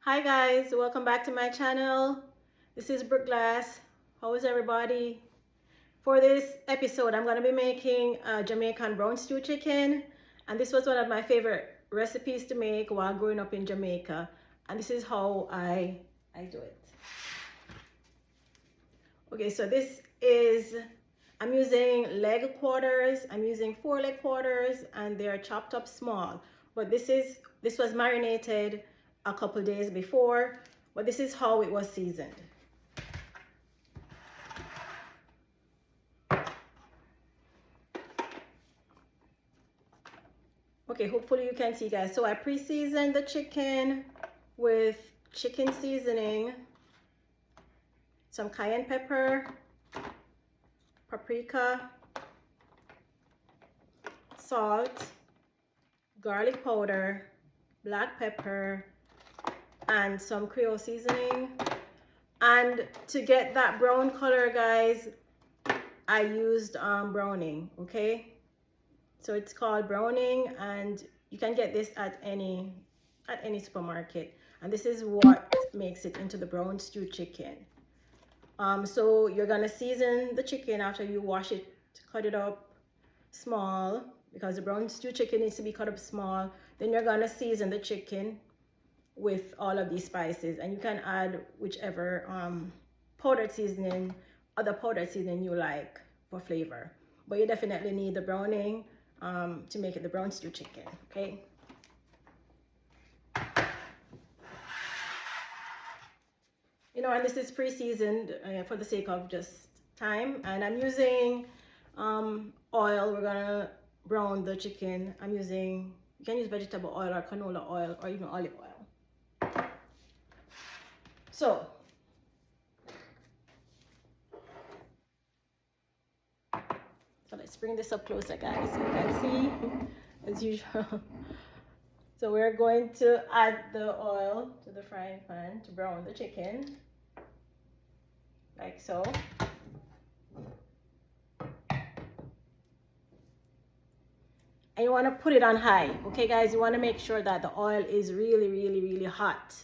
Hi guys, welcome back to my channel. This is Brookglass. How is everybody? For this episode, I'm going to be making a Jamaican brown stew chicken. And this was one of my favorite recipes to make while growing up in Jamaica. And this is how I do it. Okay, so I'm using leg quarters. I'm using 4 leg quarters and they're chopped up small. But this was marinated a couple days before, but this is how it was seasoned. Okay, hopefully you can see, guys. So I pre-seasoned the chicken with chicken seasoning, some cayenne pepper, paprika, salt, garlic powder, black pepper, and some Creole seasoning. And to get that brown color, guys, I used browning. Okay, so it's called browning, and you can get this at any supermarket. And this is what makes it into the brown stew chicken. So you're gonna season the chicken after you wash it, cut it up small, because the brown stew chicken needs to be cut up small. Then you're gonna season the chicken with all of these spices, and you can add whichever powdered seasoning, other powdered seasoning you like for flavor. But you definitely need the browning to make it the brown stew chicken. Okay. And this is pre-seasoned for the sake of just time. And I'm using oil. We're gonna brown the chicken. You can use vegetable oil or canola oil or even olive oil. So let's bring this up closer, guys, so you can see as usual. So we're going to add the oil to the frying pan to brown the chicken, like so. And you want to put it on high. Okay, guys, you want to make sure that the oil is really, really, really hot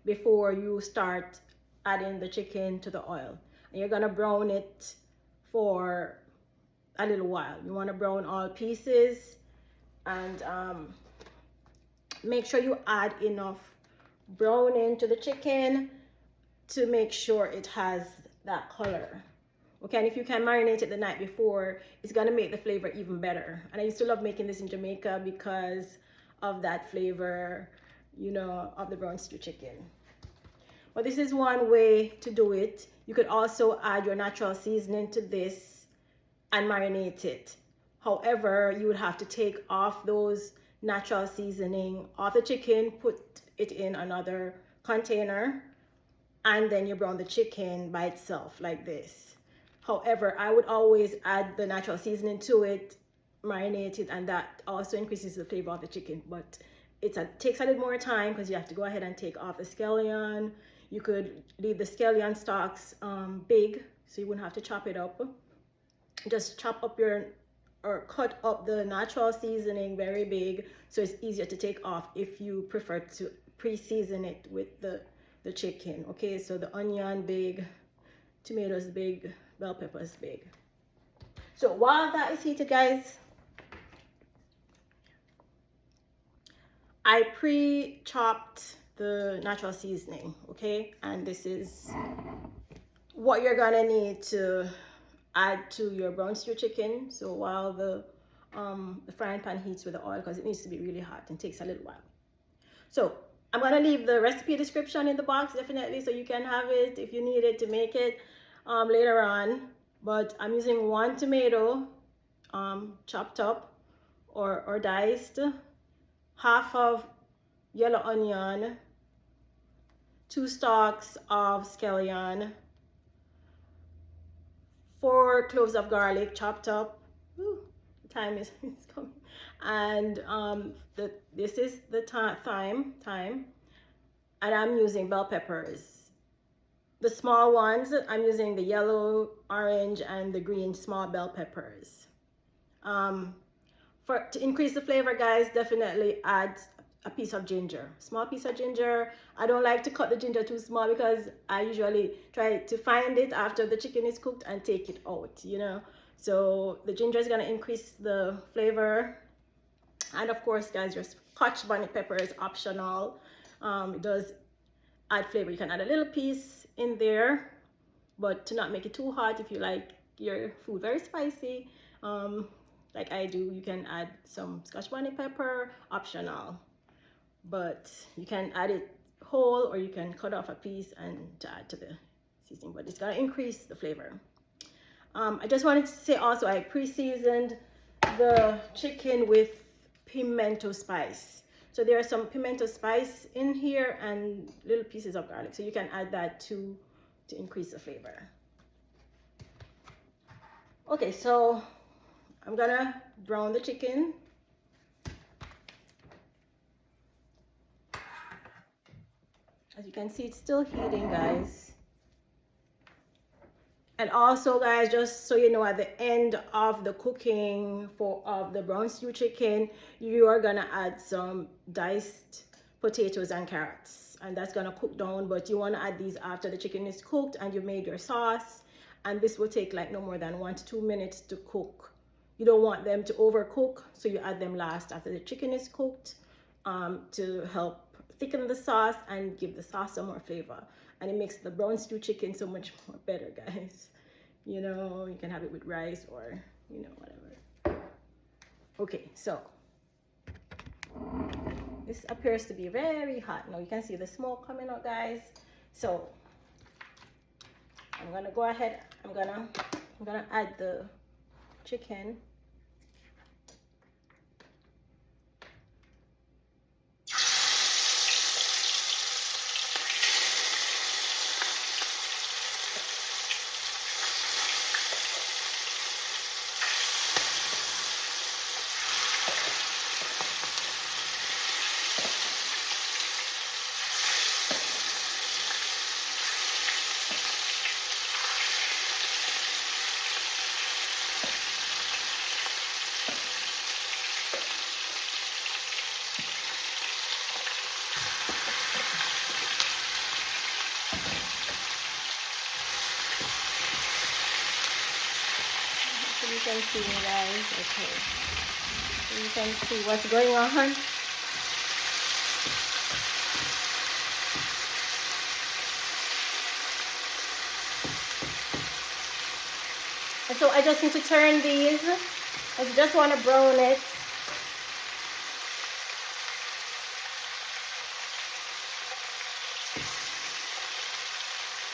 before you start adding the chicken to the oil. And you're going to brown it for a little while. You want to brown all pieces, and make sure you add enough browning to the chicken to make sure it has that color. Okay, and if you can marinate it the night before, it's gonna make the flavor even better. And I used to love making this in Jamaica because of that flavor, of the brown stew chicken. But this is one way to do it. You could also add your natural seasoning to this and marinate it. However, you would have to take off those natural seasoning off the chicken, put it in another container, and then you brown the chicken by itself like this. However, I would always add the natural seasoning to it, marinate it, and that also increases the flavor of the chicken. But it takes a little more time because you have to go ahead and take off the scallion. You could leave the scallion stalks big, so you wouldn't have to chop it up. Just chop up or cut up the natural seasoning very big, so it's easier to take off if you prefer to pre-season it with the chicken. Okay, so the onion big, tomatoes big, bell peppers big. So while that is heated, guys, I pre-chopped the natural seasoning. Okay, and this is what you're gonna need to add to your brown stew chicken. So while the frying pan heats with the oil, because it needs to be really hot and takes a little while. So I'm gonna leave the recipe description in the box, definitely, so you can have it if you need it to make it later on. But I'm using 1 tomato chopped up or diced, half of yellow onion, 2 stalks of scallion, 4 cloves of garlic chopped up. Whew, the time is coming. And this is the thyme, and I'm using bell peppers. The small ones, I'm using the yellow, orange, and the green small bell peppers. To increase the flavor, guys, definitely add a piece of ginger, small piece of ginger. I don't like to cut the ginger too small because I usually try to find it after the chicken is cooked and take it out, you know. So the ginger is going to increase the flavor. And of course, guys, your scotch bonnet pepper is optional. It does add flavor. You can add a little piece in there, but to not make it too hot. If you like your food very spicy, like I do, you can add some scotch bonnet pepper, optional. But you can add it whole, or you can cut off a piece and to add to the seasoning, but it's gonna increase the flavor. I just wanted to say also, I pre-seasoned the chicken with pimento spice. So there are some pimento spice in here and little pieces of garlic. So you can add that to increase the flavor. Okay, so I'm gonna brown the chicken. As you can see, it's still heating, guys. And also, guys, just so you know, at the end of the cooking of the brown stew chicken, you are gonna add some diced potatoes and carrots, and that's gonna cook down. But you want to add these after the chicken is cooked and you made your sauce, and this will take like no more than 1 to 2 minutes to cook. You don't want them to overcook, so you add them last after the chicken is cooked, to help thicken the sauce and give the sauce some more flavor, and it makes the brown stew chicken so much more better, guys. You know, you can have it with rice or, you know, whatever. Okay, so this appears to be very hot now. You can see the smoke coming out, guys. So I'm gonna go ahead. I'm gonna add the chicken. You can see, guys. Okay, so you can see what's going on. And so I just need to turn these. I just want to brown it.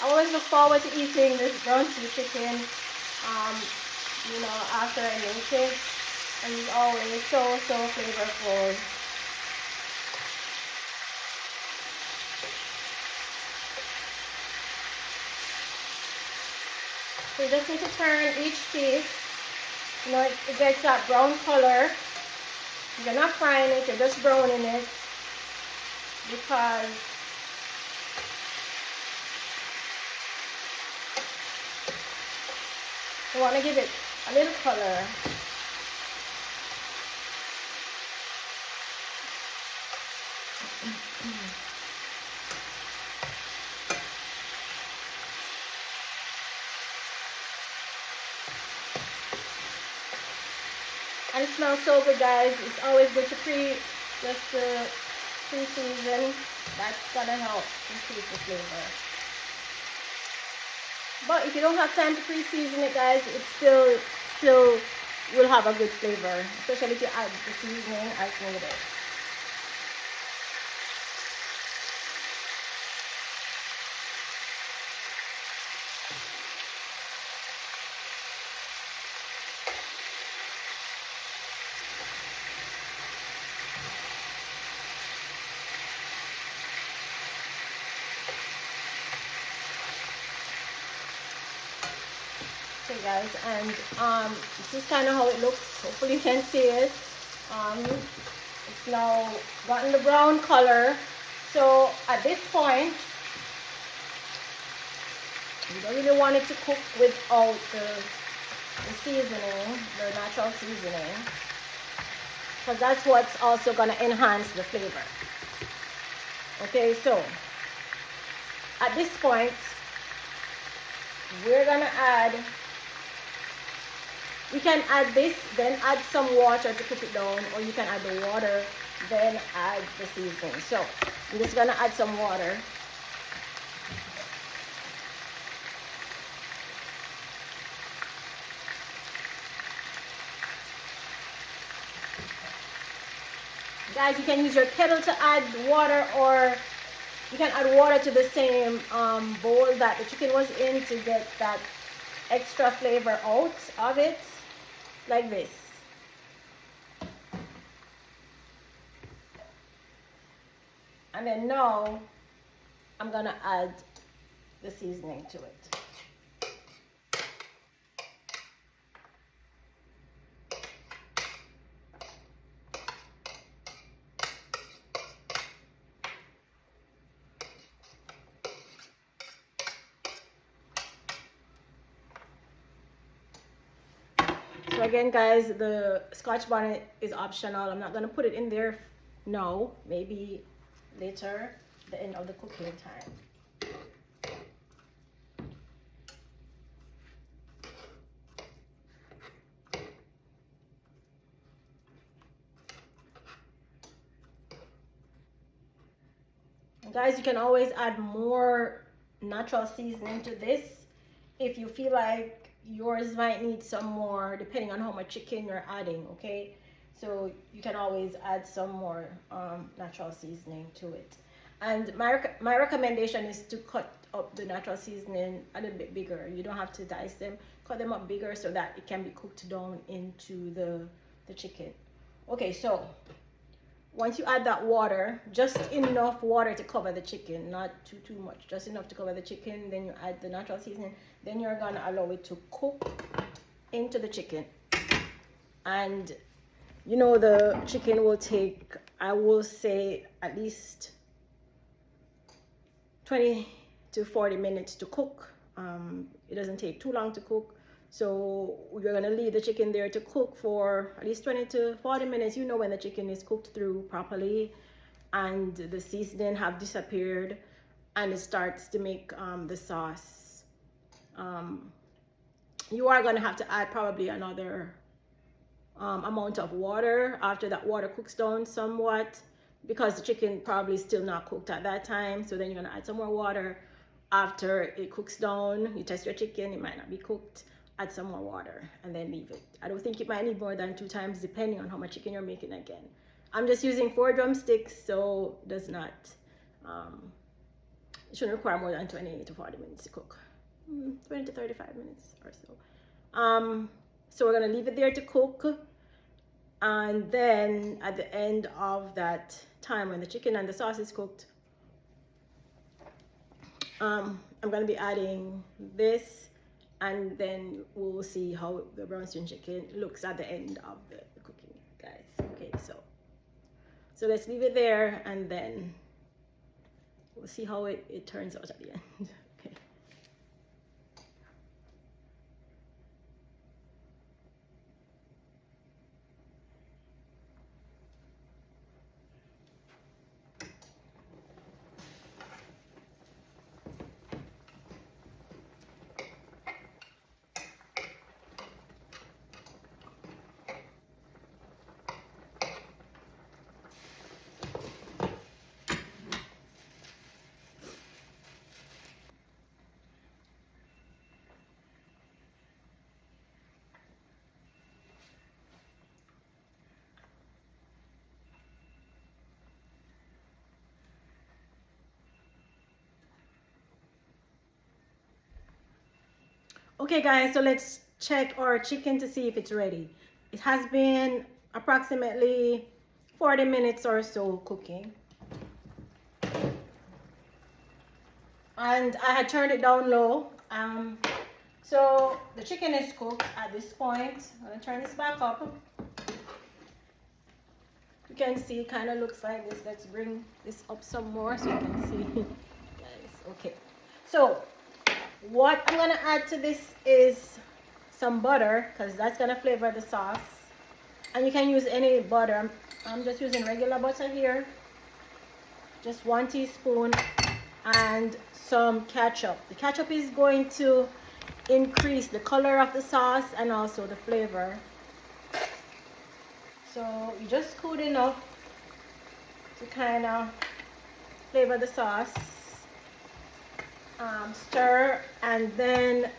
I always look forward to eating this brown stew chicken. You know, after I make it, and it's always so flavorful. So you just need to turn each piece. You know, it gets that brown color. You're not frying it, you're just browning it, because you want to give it a little color. And it smells so good, guys. It's always good to pre-season. That's gonna help increase the flavor. But if you don't have time to pre-season it, guys, it still will have a good flavor, especially if you add the seasoning as needed. Okay, guys, and this is kind of how it looks. Hopefully you can see it. It's now gotten the brown color. So at this point, you don't really want it to cook without the seasoning, the natural seasoning. because that's what's also going to enhance the flavor. Okay, so at this point, we're going to add, you can add this, then add some water to cook it down, or you can add the water, then add the seasoning. So I'm just going to add some water. Guys, you can use your kettle to add water, or you can add water to the same bowl that the chicken was in to get that extra flavor out of it, like this. And then now I'm gonna add the seasoning to it. So again, guys, the Scotch bonnet is optional. I'm not gonna put it in there now, maybe later, the end of the cooking time. And guys, you can always add more natural seasoning to this if you feel like yours might need some more, depending on how much chicken you're adding. Okay, so you can always add some more natural seasoning to it. And my recommendation is to cut up the natural seasoning a little bit bigger. You don't have to dice them, cut them up bigger so that it can be cooked down into the chicken. Okay, so once you add that water, just enough water to cover the chicken, not too much, just enough to cover the chicken, then you add the natural seasoning, then you're gonna allow it to cook into the chicken. And you know, the chicken will take, I will say, at least 20 to 40 minutes to cook. It doesn't take too long to cook. So you're gonna leave the chicken there to cook for at least 20 to 40 minutes. You know when the chicken is cooked through properly and the seasoning have disappeared and it starts to make the sauce. You are gonna have to add probably another amount of water after that water cooks down somewhat, because the chicken probably still not cooked at that time. So then you're gonna add some more water after it cooks down. You test your chicken, it might not be cooked. Add some more water and then leave it. I don't think it might need more than 2 times, depending on how much chicken you're making. Again, I'm just using 4 drumsticks, so it does not, it shouldn't require more than 20 to 40 minutes to cook. 20 to 35 minutes or so. So we're gonna leave it there to cook, and then at the end of that time, when the chicken and the sauce is cooked, I'm gonna be adding this, and then we'll see how the brown string chicken looks at the end of the cooking, guys. Okay, so let's leave it there, and then we'll see how it turns out at the end. Okay. Okay, guys, so let's check our chicken to see if it's ready. It has been approximately 40 minutes or so cooking. And I had turned it down low. So the chicken is cooked at this point. I'm gonna turn this back up. You can see it kind of looks like this. Let's bring this up some more so you can see. Guys, okay. So what I'm gonna add to this is some butter, because that's gonna flavor the sauce. And you can use any butter. I'm just using regular butter here. Just 1 teaspoon and some ketchup. The ketchup is going to increase the color of the sauce and also the flavor. So you just scoot enough to kind of flavor the sauce. Stir, and then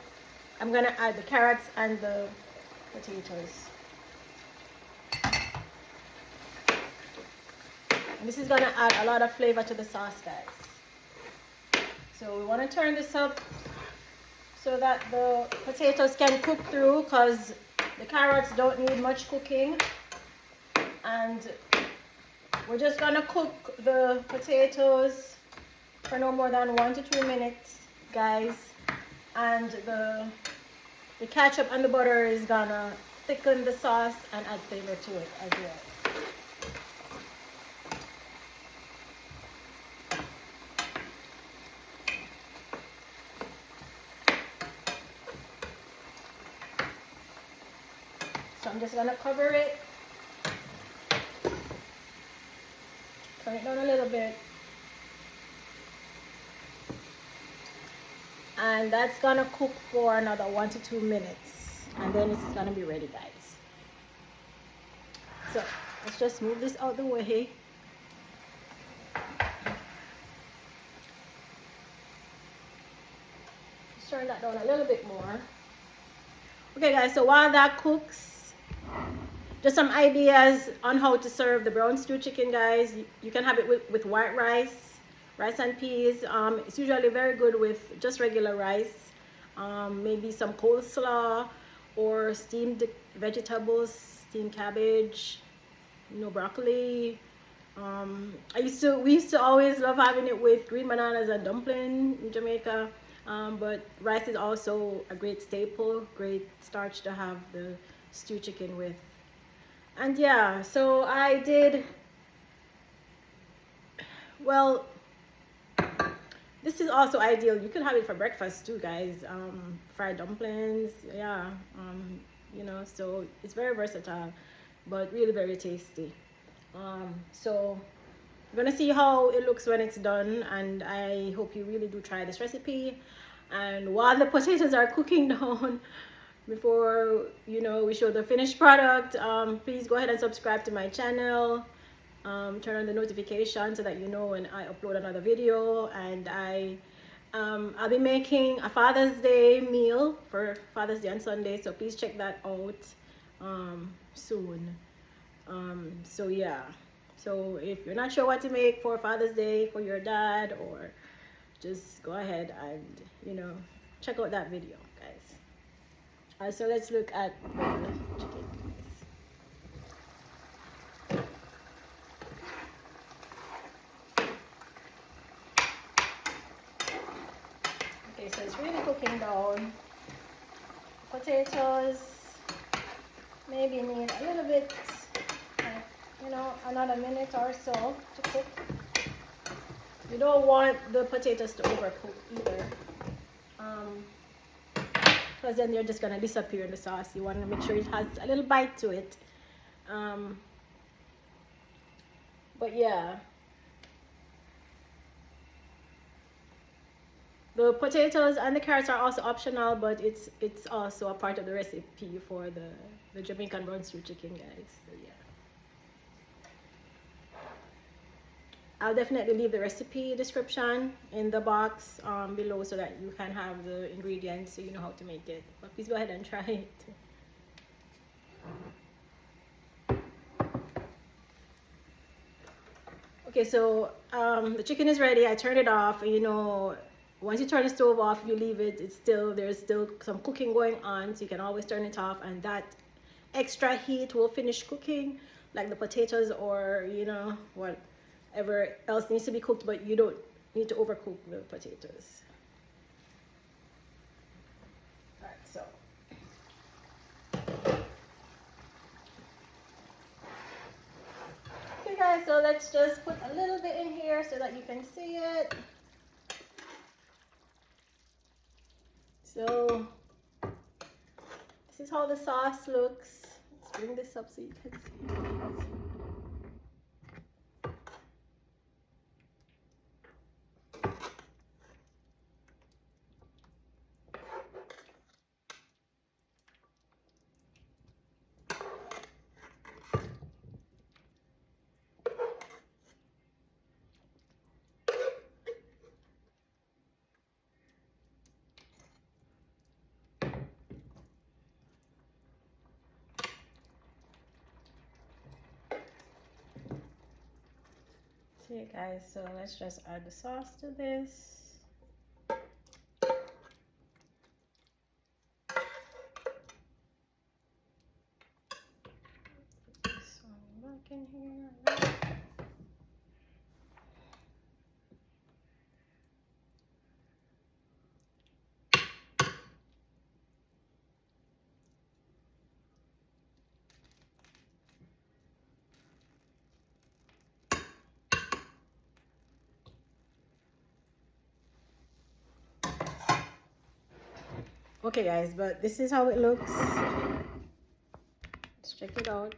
I'm gonna add the carrots and the potatoes. And this is gonna add a lot of flavor to the sauce, guys. So we want to turn this up so that the potatoes can cook through, because the carrots don't need much cooking. And we're just gonna cook the potatoes for no more than 1 to 2 minutes, guys. And the ketchup and the butter is gonna thicken the sauce and add flavor to it as well. So I'm just gonna cover it, turn it down a little bit, and that's gonna cook for another 1 to 2 minutes, and then it's gonna be ready, guys. So let's just move this out the way. Just turn that down a little bit more. Okay, guys, so while that cooks, just some ideas on how to serve the brown stew chicken, guys. You can have it with white rice and peas. It's usually very good with just regular rice. Maybe some coleslaw or steamed vegetables, steamed cabbage, broccoli. We used to always love having it with green bananas and dumpling in Jamaica. But rice is also a great staple, great starch to have the stew chicken with. And yeah, so I did, well, this is also ideal. You could have it for breakfast too, guys. Fried dumplings, yeah. So it's very versatile, but really very tasty. So we're gonna see how it looks when it's done, and I hope you really do try this recipe. And while the potatoes are cooking down, before we show the finished product, please go ahead and subscribe to my channel. Turn on the notification so that you know when I upload another video. And I'll be making a Father's Day meal for Father's Day on Sunday, so please check that out soon. So yeah, so if you're not sure what to make for Father's Day for your dad, or just go ahead and check out that video, guys. So let's look at the chicken. Okay, so it's really cooking down. Potatoes maybe need a little bit, another minute or so to cook. You don't want the potatoes to overcook either, because then they're just gonna disappear in the sauce. You want to make sure it has a little bite to it. But yeah, the potatoes and the carrots are also optional, but it's also a part of the recipe for the Jamaican brown stew chicken, guys. So yeah, I'll definitely leave the recipe description in the box below so that you can have the ingredients so you know how to make it. But please go ahead and try it. Okay, so the chicken is ready. I turned it off. Once you turn the stove off, you leave it, there's still some cooking going on, so you can always turn it off, and that extra heat will finish cooking, like the potatoes or whatever else needs to be cooked, but you don't need to overcook the potatoes. All right, so okay, guys, so let's just put a little bit in here so that you can see it. So this is how the sauce looks. It's bring this up so you can see. Okay guys, so let's just add the sauce to this. Put this one back in here. Okay guys, but this is how it looks. Let's check it out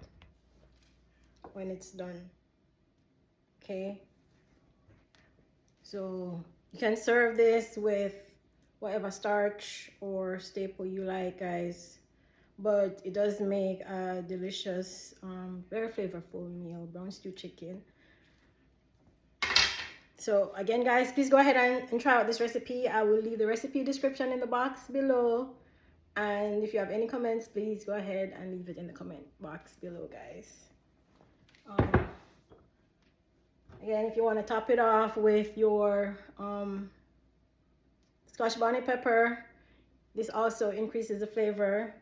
when it's done. Okay, so you can serve this with whatever starch or staple you like, guys, but it does make a delicious very flavorful meal, brown stew chicken. So again guys, please go ahead and try out this recipe. I will leave the recipe description in the box below, and if you have any comments, please go ahead and leave it in the comment box below, guys. Again, if you want to top it off with your Scotch bonnet pepper, this also increases the flavor.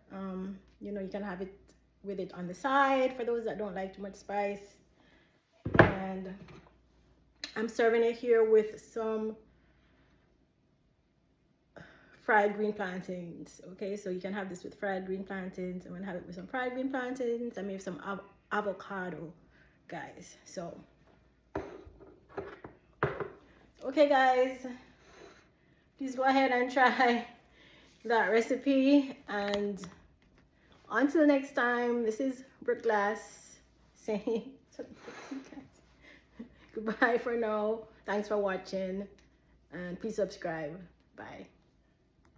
You know, you can have it with it on the side for those that don't like too much spice. And I'm serving it here with some fried green plantains. Okay, so you can have this with fried green plantains. I'm gonna have it with some fried green plantains and maybe some avocado, guys. So okay guys, please go ahead and try that recipe, and until next time, this is Brookglass saying goodbye for now. Thanks for watching, and please subscribe. Bye.